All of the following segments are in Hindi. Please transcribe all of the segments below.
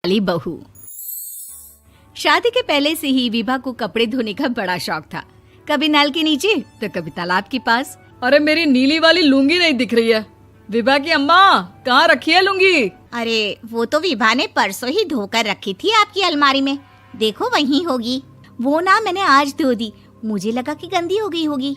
वाली बहू। शादी के पहले से ही विभा को कपड़े धोने का बड़ा शौक था। कभी नल के नीचे तो कभी तालाब के पास। अरे मेरी नीली वाली लुंगी नहीं दिख रही है। विभा की अम्मा कहाँ रखी है लुंगी? अरे वो तो विभा ने परसों ही धोकर रखी थी आपकी अलमारी में, देखो वहीं होगी। वो ना मैंने आज धो दी, मुझे लगा कि गंदी हो गई होगी।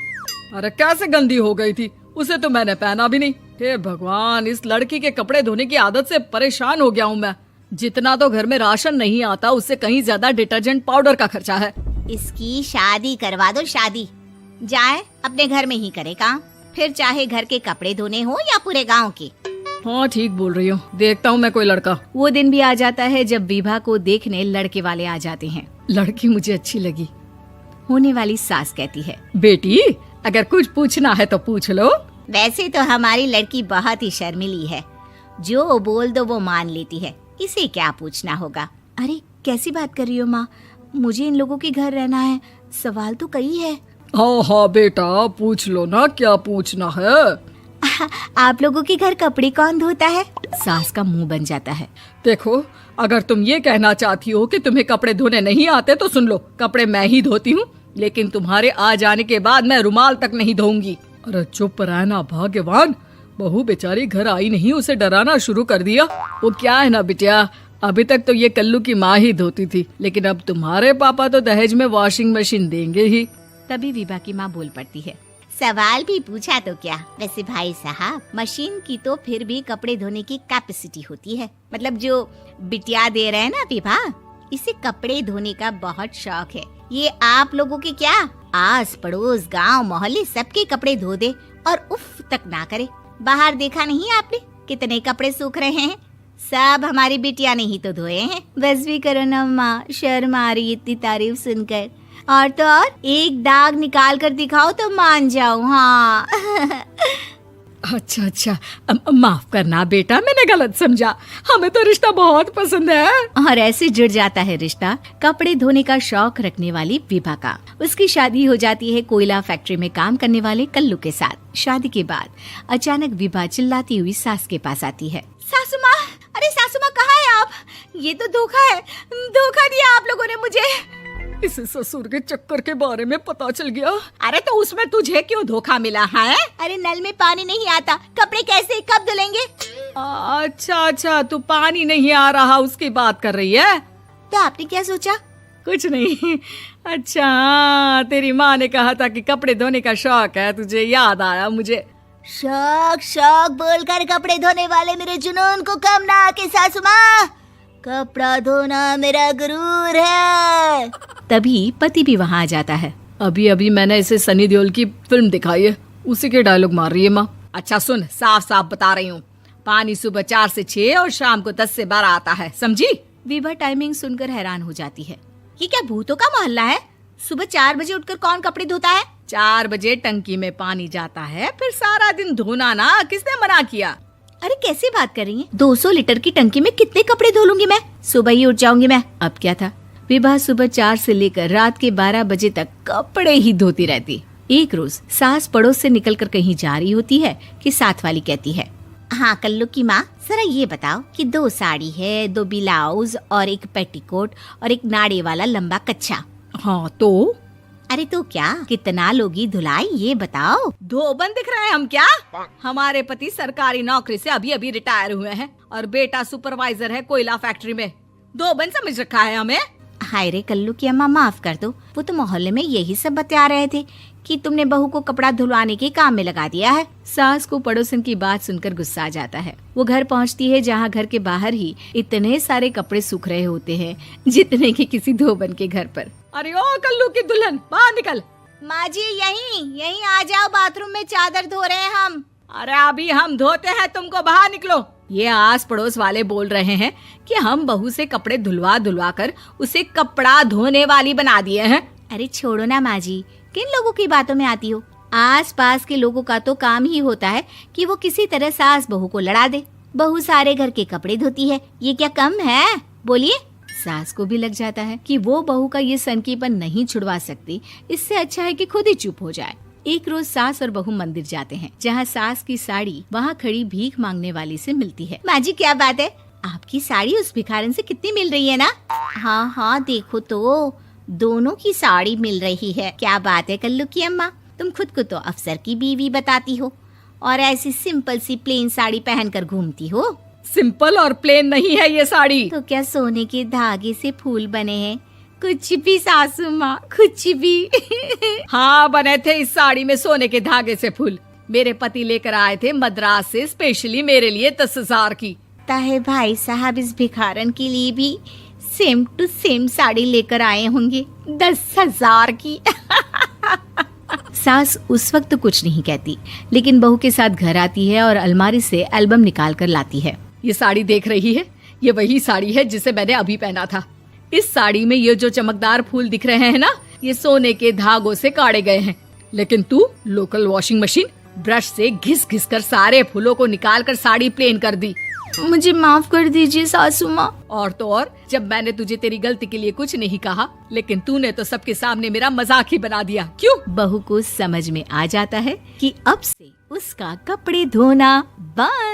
अरे कैसे गंदी हो गई थी, उसे तो मैंने पहना भी नहीं। हे भगवान, इस लड़की के कपड़े धोने की आदत से परेशान हो गया हूँ मैं। जितना तो घर में राशन नहीं आता उससे कहीं ज्यादा डिटर्जेंट पाउडर का खर्चा है। इसकी शादी करवा दो, शादी जाए अपने घर में ही करे काम, फिर चाहे घर के कपड़े धोने हो या पूरे गांव के। हाँ ठीक बोल रही हो, देखता हूँ मैं कोई लड़का। वो दिन भी आ जाता है जब विभा को देखने लड़के वाले आ जाते हैं। लड़की मुझे अच्छी लगी। होने वाली सास कहती है, बेटी अगर कुछ पूछना है तो पूछ लो। वैसे तो हमारी लड़की बहुत ही शर्मीली है, जो बोल दो वो मान लेती है, इसे क्या पूछना होगा। अरे कैसी बात कर रही हो माँ, मुझे इन लोगों के घर रहना है, सवाल तो कई है। हाँ हाँ बेटा पूछ लो ना, क्या पूछना है। आप लोगों के घर कपड़े कौन धोता है? सास का मुंह बन जाता है। देखो अगर तुम ये कहना चाहती हो कि तुम्हें कपड़े धोने नहीं आते तो सुन लो, कपड़े मैं ही धोती हूँ, लेकिन तुम्हारे आ जाने के बाद मैं रुमाल तक नहीं धोऊंगी। अरे चुप रहना भाग्यवान, बहू बेचारी घर आई नहीं, उसे डराना शुरू कर दिया। वो क्या है ना बिटिया, अभी तक तो ये कल्लू की माँ ही धोती थी, लेकिन अब तुम्हारे पापा तो दहेज में वॉशिंग मशीन देंगे ही। तभी विभा की माँ बोल पड़ती है, सवाल भी पूछा तो क्या। वैसे भाई साहब, मशीन की तो फिर भी कपड़े धोने की कैपेसिटी होती है। मतलब जो बिटिया दे रहे हैं ना विभा, इसे कपड़े धोने का बहुत शौक है। ये आप लोगों के क्या, आस पड़ोस गांव मोहल्ले सबके कपड़े धो दे और उफ तक ना करे। बाहर देखा नहीं आपने कितने कपड़े सूख रहे हैं, सब हमारी बिटिया ने ही तो धोए हैं। बस भी करो ना माँ, शर्म आ रही इतनी तारीफ सुनकर। और तो और एक दाग निकाल कर दिखाओ तो मान जाऊं। हाँ अच्छा माफ करना बेटा, मैंने गलत समझा, हमें तो रिश्ता बहुत पसंद है। और ऐसे जुड़ जाता है रिश्ता कपड़े धोने का शौक रखने वाली विभा का। उसकी शादी हो जाती है कोयला फैक्ट्री में काम करने वाले कल्लू के साथ। शादी के बाद अचानक विभा चिल्लाती हुई सास के पास आती है। सासू माँ, अरे सासू माँ कहाँ है आप? ये तो धोखा है, धोखा दिया आप लोगों ने मुझे। इसे ससुर के चक्कर के बारे में पता चल गया। अरे तो उसमें तुझे क्यों धोखा मिला है? अरे नल में पानी नहीं आता, कपड़े कैसे कब धुलेंगे? अच्छा तू पानी नहीं आ रहा उसकी बात कर रही है। तो आपने क्या सोचा? कुछ नहीं। अच्छा तेरी माँ ने कहा था कि कपड़े धोने का शौक है तुझे, याद आया मुझे। शौक बोलकर कपड़े धोने वाले मेरे जुनून को कम ना आके सासू माँ, कपड़ा धोना मेरा गुरूर है। तभी पति भी वहाँ आ जाता है। अभी मैंने इसे सनी देओल की फिल्म दिखाई है, उसी के डायलॉग मार रही है माँ। अच्छा सुन, साफ बता रही हूँ, पानी सुबह 4 से 6 और शाम को 10 से 12 आता है, समझी? विभा टाइमिंग सुनकर हैरान हो जाती है। ये क्या भूतों का मोहल्ला है? सुबह 4 बजे उठकर कौन कपड़े धोता है? 4 बजे टंकी में पानी जाता है, फिर सारा दिन धोना ना, किसने मना किया? अरे कैसी बात कर रही हैं? 200 लीटर की टंकी में कितने कपड़े धो लूंगी मैं, सुबह ही उठ जाऊंगी मैं। अब क्या था, विभा सुबह 4 से लेकर रात के 12 बजे तक कपड़े ही धोती रहती। एक रोज सास पड़ोस से निकलकर कहीं जा रही होती है कि साथ वाली कहती है, हाँ कल्लू की माँ, जरा ये बताओ कि 2 साड़ी है, 2 ब्लाउज और एक पेटीकोट और एक नाड़े वाला लंबा कच्छा। हाँ तो? अरे तो क्या, कितना लोगी धुलाई ये बताओ। धोबन दिख रहे हैं हम क्या? हमारे पति सरकारी नौकरी से अभी रिटायर हुए हैं और बेटा सुपरवाइजर है कोयला फैक्ट्री में। धोबन समझ रखा है हमें। हाय रे कल्लू की अम्मा, माफ कर दो, वो तो मोहल्ले में यही सब बता रहे थे कि तुमने बहू को कपड़ा धुलवाने के काम में लगा दिया है। सास को पड़ोसन की बात सुनकर गुस्सा आ जाता है। वो घर पहुंचती है जहां घर के बाहर ही इतने सारे कपड़े सूख रहे होते हैं जितने कि किसी धोबन के घर पर। अरे ओ कल्लू की दुल्हन, बाहर निकल। माँ जी यहीं आ जाओ, बाथरूम में चादर धो रहे हैं हम। अरे अभी हम धोते हैं, तुमको बाहर निकलो। ये आस पड़ोस वाले बोल रहे हैं कि हम बहू से कपड़े धुलवा कर उसे कपड़ा धोने वाली बना दिए हैं। अरे छोड़ो ना माँ जी, किन लोगों की बातों में आती हो? आस पास के लोगों का तो काम ही होता है कि वो किसी तरह सास बहू को लड़ा दे। बहू सारे घर के कपड़े धोती है, ये क्या कम है? बोलिए। सास को भी लग जाता है कि वो बहू का ये सनकीपन नहीं छुड़वा सकती, इससे अच्छा है कि खुद ही चुप हो जाए। एक रोज सास और बहू मंदिर जाते हैं, जहाँ सास की साड़ी वहाँ खड़ी भीख मांगने वाली से मिलती है। माँ जी क्या बात है, आपकी साड़ी उस भिखारन से कितनी मिल रही है ना? हाँ हाँ देखो तो, दोनों की साड़ी मिल रही है। क्या बात है कल्लू की अम्मा, तुम खुद को तो अफसर की बीवी बताती हो और ऐसी सिंपल सी प्लेन साड़ी पहनकर घूमती हो। सिंपल और प्लेन नहीं है ये साड़ी। तो क्या सोने के धागे से फूल बने हैं? कुछ भी सासू माँ, कुछ भी। हाँ बने थे इस साड़ी में सोने के धागे से फूल। मेरे पति लेकर आए थे मद्रास से स्पेशली मेरे लिए 10,000 की। ताहे भाई साहब इस भिखारन के लिए भी सेम टू सेम साड़ी लेकर आए होंगे 10,000 की। सास उस वक्त तो कुछ नहीं कहती, लेकिन बहू के साथ घर आती है और अलमारी से एल्बम निकाल कर लाती है। ये साड़ी देख रही है, ये वही साड़ी है जिसे मैंने अभी पहना था। इस साड़ी में ये जो चमकदार फूल दिख रहे हैं ना, ये सोने के धागों से काढ़े गए हैं। लेकिन तू लोकल वॉशिंग मशीन ब्रश से घिस घिस कर सारे फूलों को निकाल कर साड़ी प्लेन कर दी। मुझे माफ कर दीजिए सासू माँ। और तो और, जब मैंने तुझे तेरी गलती के लिए कुछ नहीं कहा, लेकिन तूने तो सबके सामने मेरा मजाक ही बना दिया। क्यों? बहू को समझ में आ जाता है कि अब से उसका कपड़े धोना बंद।